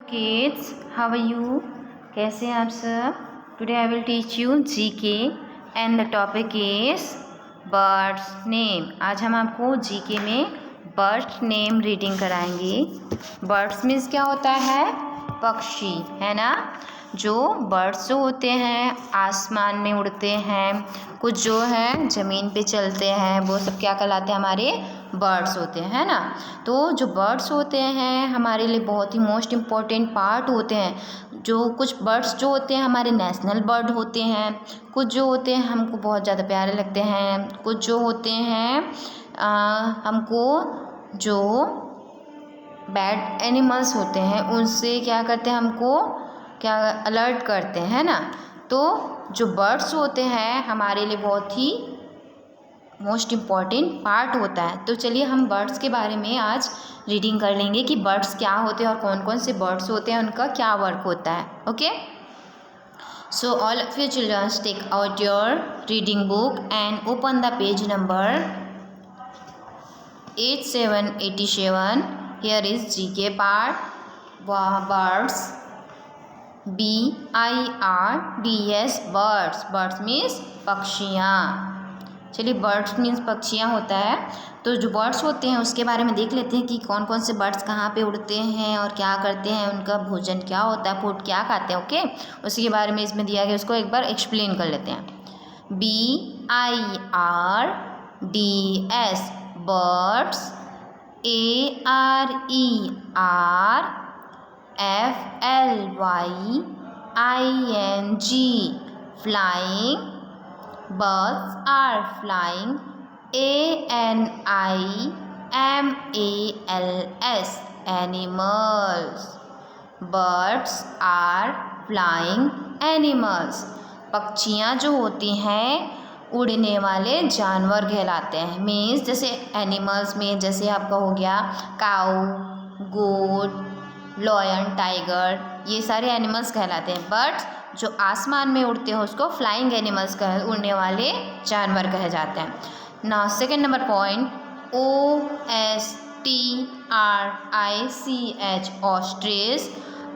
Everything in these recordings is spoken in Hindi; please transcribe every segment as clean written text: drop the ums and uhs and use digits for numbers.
Kids, how are you? कैसे हैं आप सब? Today I will teach you GK and the topic is birds name. आज हम आपको जीके में बर्ड्स नेम रीडिंग कराएंगे। बर्ड्स मीन्स क्या होता है? पक्षी, है ना। जो बर्ड्स जो होते हैं आसमान में उड़ते हैं, कुछ जो है ज़मीन पे चलते हैं, वो सब क्या कहलाते हैं? हमारे बर्ड्स होते हैं, है ना। तो जो बर्ड्स होते हैं हमारे लिए बहुत ही मोस्ट इम्पॉर्टेंट पार्ट होते हैं। जो कुछ बर्ड्स जो होते हैं हमारे नेशनल बर्ड होते हैं, कुछ जो होते हैं हमको बहुत ज़्यादा प्यारे लगते हैं, कुछ जो होते हैं हमको जो बैड एनिमल्स होते हैं उनसे क्या करते हैं, हमको क्या अलर्ट करते हैं, ना। तो जो बर्ड्स होते हैं हमारे लिए बहुत ही मोस्ट इम्पॉर्टेंट पार्ट होता है। तो चलिए हम बर्ड्स के बारे में आज रीडिंग कर लेंगे कि बर्ड्स क्या होते हैं और कौन कौन से बर्ड्स होते हैं, उनका क्या वर्क होता है। Okay, so all of you childrens take out your reading book and open the page number 8787. Here is GK part. Birds, BIRDS, birds. Birds means पक्षियाँ। चलिए बर्ड्स मीन्स पक्षियाँ होता है। तो जो बर्ड्स होते हैं उसके बारे में देख लेते हैं कि कौन कौन से बर्ड्स कहाँ पे उड़ते हैं और क्या करते हैं, उनका भोजन क्या होता है, फूड क्या खाते हैं। ओके, उसी के बारे में इसमें दिया गया, उसको एक बार एक्सप्लेन कर लेते हैं। BIRDS birds, ARERFLYING flying. Birds are flying. ANIMALS animals. Birds are flying animals. पक्षियाँ जो होती हैं उड़ने वाले जानवर कहलाते हैं। मीन्स जैसे एनिमल्स में जैसे आपका हो गया काऊ, गोट, लॉयन, टाइगर, ये सारे एनिमल्स कहलाते हैं। बट जो आसमान में उड़ते हैं उसको फ्लाइंग एनिमल्स कह, उड़ने वाले जानवर कहे जाते हैं। ना second number point, OSTRICH ostrich,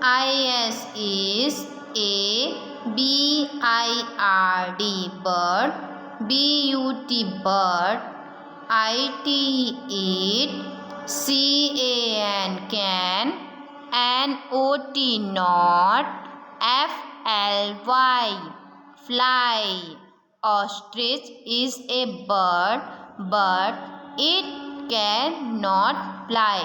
IS is ABIRD bird, BUT bird, IT it, CAN NOT not, FLY fly. Ostrich is a bird but it cannot fly.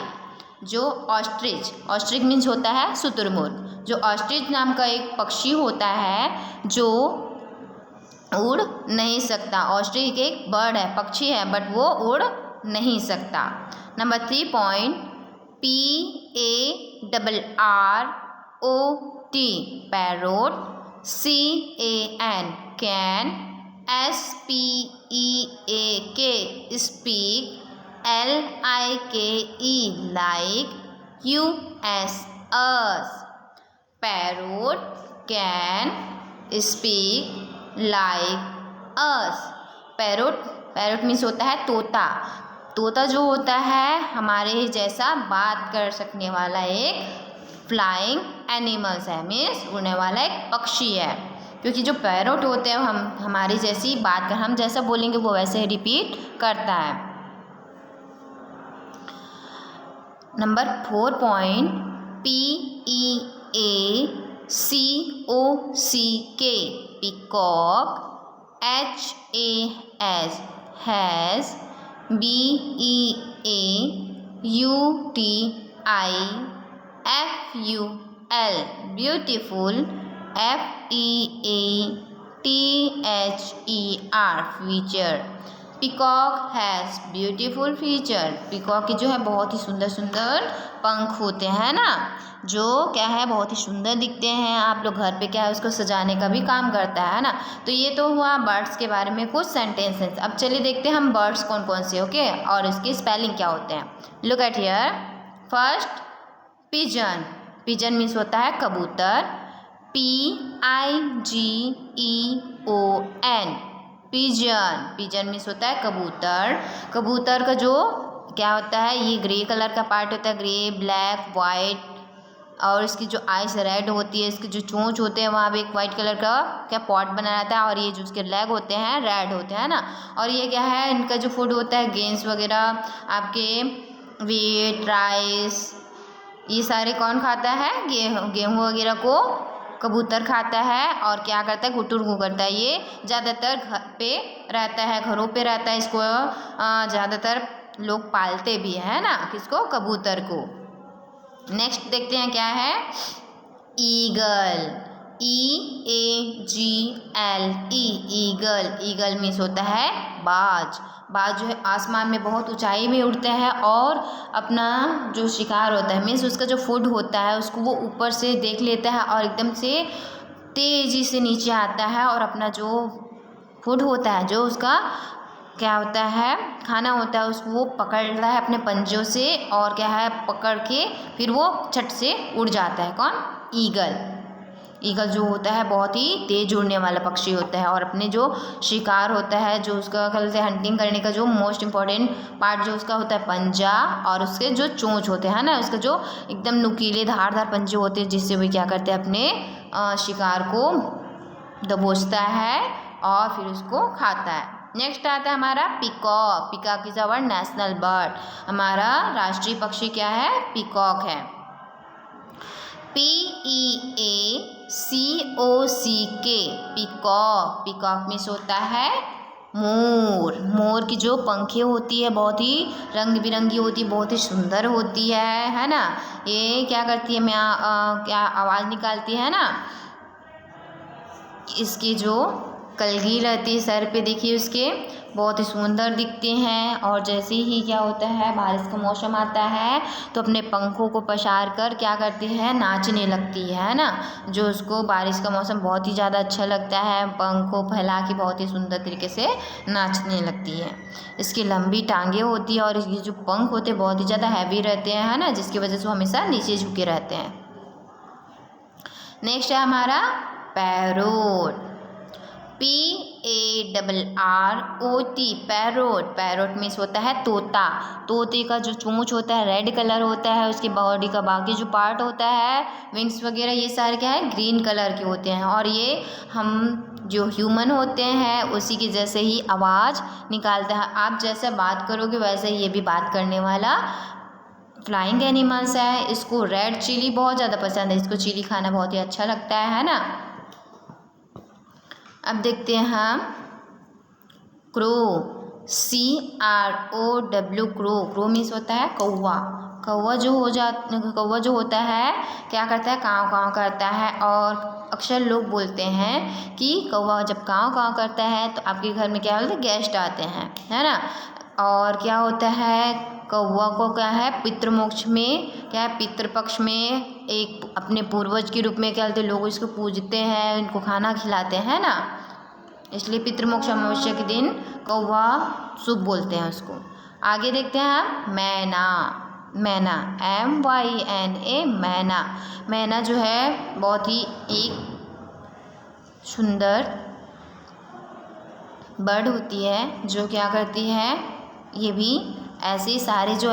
जो ऑस्ट्रिच मीन्स होता है शुतुरमुर्ग। जो ऑस्ट्रिच नाम का एक पक्षी होता है जो उड़ नहीं सकता। ऑस्ट्रिच एक बर्ड है, पक्षी है, बट वो उड़ नहीं सकता। Number 3 point, PARROT parrot, CAN SPEAK speak, LIKE like, US us. Parrot can speak like us. Parrot means होता है तोता। तोता जो होता है हमारे जैसा बात कर सकने वाला एक फ्लाइंग एनिमल्स है, मीन्स उड़ने वाला एक पक्षी है। क्योंकि जो पैरोट होते हैं हमारी जैसी बात कर, हम जैसा बोलेंगे वो वैसे ही रिपीट करता है। Number 4 point, PEACOCK peacock, HAS BEAUTIFUL beautiful, FEATHER feature. Peacock has beautiful feature. Peacock की जो है बहुत ही सुंदर सुंदर पंख होते हैं ना, जो क्या है बहुत ही सुंदर दिखते हैं। आप लोग घर पे क्या है उसको सजाने का भी काम करता है ना। तो ये तो हुआ बर्ड्स के बारे में कुछ सेंटेंसेस। अब चलिए देखते हैं हम बर्ड्स कौन कौन से, ओके, और इसकी स्पेलिंग क्या होते हैं। Look at here. First, pigeon. Pigeon means होता है कबूतर, PIGEON पिजन मीन्स होता है कबूतर। कबूतर का जो क्या होता है, ये ग्रे कलर का पार्ट होता है, ग्रे, ब्लैक, वाइट, और इसकी जो आइस रेड होती है, इसकी जो चोंच होते हैं वहाँ पे एक वाइट कलर का क्या पॉट बना रहता है, और ये जो उसके लेग होते हैं रेड होते हैं ना। और ये क्या है, इनका जो फूड होता है गेंस वगैरह, आपके वीट, राइस, ये सारे कौन खाता है, गेहूँ वगैरह को कबूतर खाता है। और क्या करता है, गुटुरगू करता है। ये ज़्यादातर घर पे रहता है, घरों पे रहता है। इसको ज़्यादातर लोग पालते भी है ना, किसको, कबूतर को। नेक्स्ट देखते हैं क्या है, eagle, EAGL, eagle. Eagle means होता है बाज। बाज जो है आसमान में बहुत ऊंचाई में उड़ते हैं और अपना जो शिकार होता है, मीन्स उसका जो फूड होता है उसको वो ऊपर से देख लेता है और एकदम से तेज़ी से नीचे आता है और अपना जो फूड होता है, जो उसका क्या होता है, खाना होता है, उसको वो पकड़ता है अपने पंजों से और क्या है, पकड़ के फिर वो छट से उड़ जाता है। कौन, ईगल। ईगल जो होता है बहुत ही तेज उड़ने वाला पक्षी होता है और अपने जो शिकार होता है, जो उसका कहते हैं हंटिंग करने का जो मोस्ट इम्पॉर्टेंट पार्ट जो उसका होता है पंजा, और उसके जो चोंच होते हैं ना, उसका जो एकदम नुकीले धारदार पंजे होते हैं, जिससे वो क्या करते हैं, अपने शिकार को दबोचता है और फिर उसको खाता है। नेक्स्ट आता है हमारा peacock. Peacock is our national bird. हमारा राष्ट्रीय पक्षी क्या है, पीकॉक है। PEACOCK, peacock. पीकॉक मीन्स होता है मोर। मोर की जो पंखें होती है बहुत ही रंग बिरंगी होती है, बहुत ही सुंदर होती है ना। ये क्या करती है, क्या आवाज़ निकालती है ना, इसकी जो कलगी रहती है सर पे, देखिए उसके, बहुत ही सुंदर दिखते हैं। और जैसे ही क्या होता है, बारिश का मौसम आता है तो अपने पंखों को पसार कर क्या करती है, नाचने लगती है ना। जो उसको बारिश का मौसम बहुत ही ज़्यादा अच्छा लगता है, पंखों फैला के बहुत ही सुंदर तरीके से नाचने लगती है। इसकी लंबी टांगें होती है और इसके जो पंख होते हैं बहुत ही ज़्यादा हैवी रहते हैं, है ना, जिसकी वजह से वो हमेशा नीचे झुके रहते हैं। नेक्स्ट है हमारा parrot. PARROT, parrot. Parrot means होता है तोता। तोते का जो चोंच होता है रेड कलर होता है, उसकी बॉडी का बाकी जो पार्ट होता है, विंग्स वगैरह, ये सारे क्या है, ग्रीन कलर के होते हैं। और ये हम जो ह्यूमन होते हैं उसी के जैसे ही आवाज़ निकालता है। आप जैसे बात करोगे वैसे ही ये भी बात करने वाला फ्लाइंग एनिमल्स है। इसको रेड चिली बहुत ज़्यादा पसंद है, इसको चिली खाना बहुत ही अच्छा लगता है ना। अब देखते हैं हम crow, CROW, crow. Crow means होता है कौवा। कौवा जो होता है क्या करता है, काँव काँव करता है। और अक्सर लोग बोलते हैं कि कौवा जब काँव काँव करता है तो आपके घर में क्या होता है, गेस्ट आते हैं, है ना। और क्या होता है, कौवा को क्या है, पितृमोक्ष में क्या है, पितृपक्ष में एक अपने पूर्वज के रूप में क्या होते हैं, लोग इसको पूजते हैं, इनको खाना खिलाते हैं ना, इसलिए पितृमोक्ष अमावस्या के दिन कौवा शुभ बोलते हैं उसको। आगे देखते हैं हम मैना। मैना, MYNA, मैना। मैना जो है बहुत ही एक सुंदर बर्ड होती है, जो क्या करती है, ये भी ऐसे ही सारे जो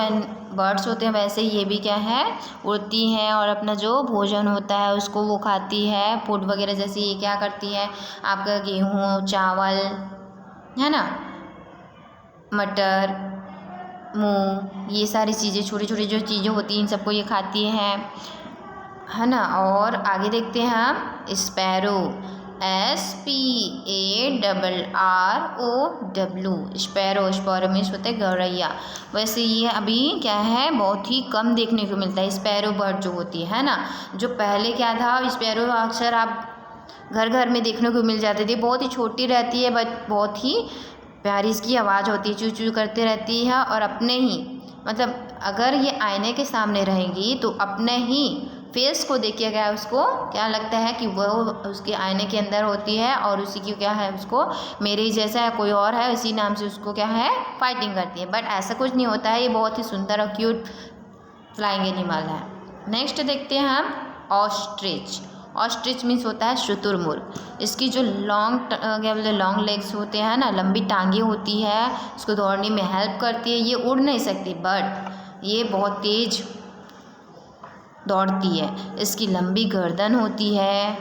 बर्ड्स होते हैं वैसे ही ये भी क्या है, उड़ती हैं और अपना जो भोजन होता है उसको वो खाती है, फूड वगैरह। जैसे ये क्या करती है, आपका गेहूँ, चावल, है ना, मटर, मूंग, ये सारी चीज़ें, छोटी छोटी जो चीज़ें होती हैं इन सबको ये खाती हैं, है ना। और आगे देखते हैं हम sparrow, SPARROW, sparrow. Sparrow means होता है गौरैया। वैसे ये अभी क्या है, बहुत ही कम देखने को मिलता है स्पैरो बर्ड जो होती है ना। जो पहले क्या था, स्पैरो अक्सर आप घर घर में देखने को मिल जाती थी। बहुत ही छोटी रहती है बट बहुत ही प्यारी इसकी आवाज़ होती है, चू चू करते रहती है। और अपने ही मतलब अगर ये आईने के सामने रहेंगी तो अपने ही फेस को देख के क्या उसको क्या लगता है कि वो उसके आईने के अंदर होती है और उसी की क्या है, उसको मेरे ही जैसा है कोई और है, इसी नाम से उसको क्या है, फाइटिंग करती है। बट ऐसा कुछ नहीं होता है, ये बहुत ही सुंदर और क्यूट फ्लाइंग एनिमल है। नेक्स्ट देखते हैं हम ऑस्ट्रिच। ऑस्ट्रिच मीन्स होता है शुतुरमुर्ग। इसकी जो लॉन्ग लेग्स होते हैं ना, लंबी टांगे होती है, उसको दौड़ने में हेल्प करती है। ये उड़ नहीं सकती बट ये बहुत तेज दौड़ती है। इसकी लंबी गर्दन होती है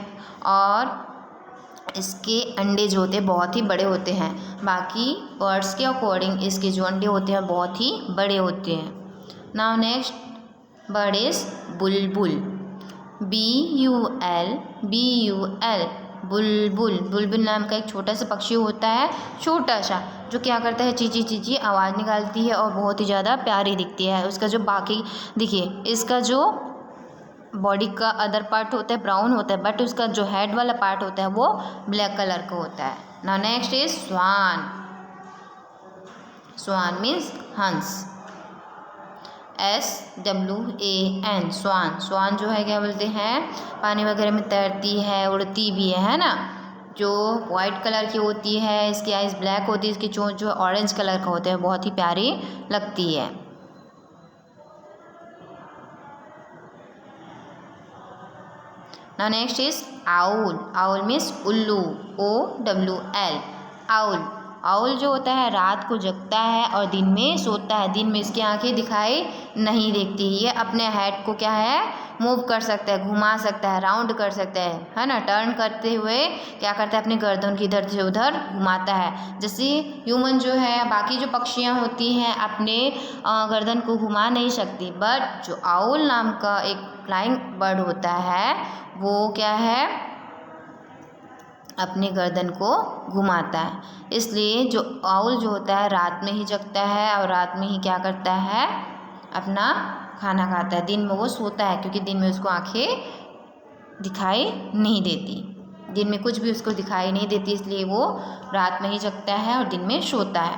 और इसके अंडे जो होते हैं बहुत ही बड़े होते हैं। बाकी बर्ड्स के अकॉर्डिंग इसके जो अंडे होते हैं बहुत ही बड़े होते हैं। Now next bird is Bulbul. BUL बुलबुल। बुलबुल नाम का एक छोटा सा पक्षी होता है, छोटा सा, जो क्या करता है, चीची चीची आवाज़ निकालती है और बहुत ही ज़्यादा प्यारी दिखती है। उसका जो बाकी देखिए, इसका जो बॉडी का अदर पार्ट होता है ब्राउन होता है, बट उसका जो हेड वाला पार्ट होता है वो ब्लैक कलर का होता है। Now next is swan. Swan means हंस। SWAN swan. स्वान जो है क्या बोलते हैं, पानी वगैरह में तैरती है, उड़ती भी है ना। जो वाइट कलर की होती है, इसकी आइज़ ब्लैक होती है, इसकी चोंच जो है ऑरेंज कलर का होता है, बहुत ही प्यारी लगती है। Now next is owl. Owl means उल्लू। OWL owl. आउल जो होता है रात को जगता है और दिन में सोता है। दिन में इसकी आंखें दिखाई नहीं देखती। ये अपने हेड को क्या है, मूव कर सकता है, घुमा सकता है, राउंड कर सकता है ना। टर्न करते हुए क्या करता है, अपनी गर्दन की इधर से उधर घुमाता है। जैसे ह्यूमन जो है, बाकी जो पक्षियाँ होती हैं अपने गर्दन को घुमा नहीं सकती, बट जो आउल नाम का एक फ्लाइंग बर्ड होता है वो क्या है, अपनी गर्दन को घुमाता है। इसलिए जो आउल जो होता है रात में ही जगता है और रात में ही क्या करता है, अपना खाना खाता है। दिन में वो सोता है क्योंकि दिन में उसको आंखें दिखाई नहीं देती, दिन में कुछ भी उसको दिखाई नहीं देती, इसलिए वो रात में ही जगता है और दिन में सोता है।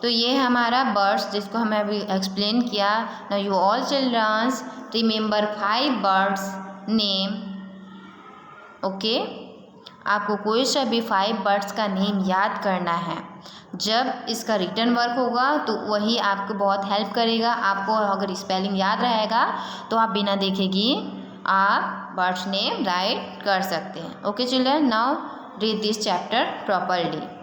तो ये हमारा बर्ड्स जिसको हमें अभी एक्सप्लेन किया। Now you all childrens remember 5 birds name. Okay, आपको कोई सा भी 5 बर्ड्स का नेम याद करना है। जब इसका रिटर्न वर्क होगा तो वही आपको बहुत हेल्प करेगा। आपको अगर स्पेलिंग याद रहेगा तो आप बिना देखेगी आप बर्ड्स नेम राइट कर सकते हैं। Okay children, now read this chapter properly.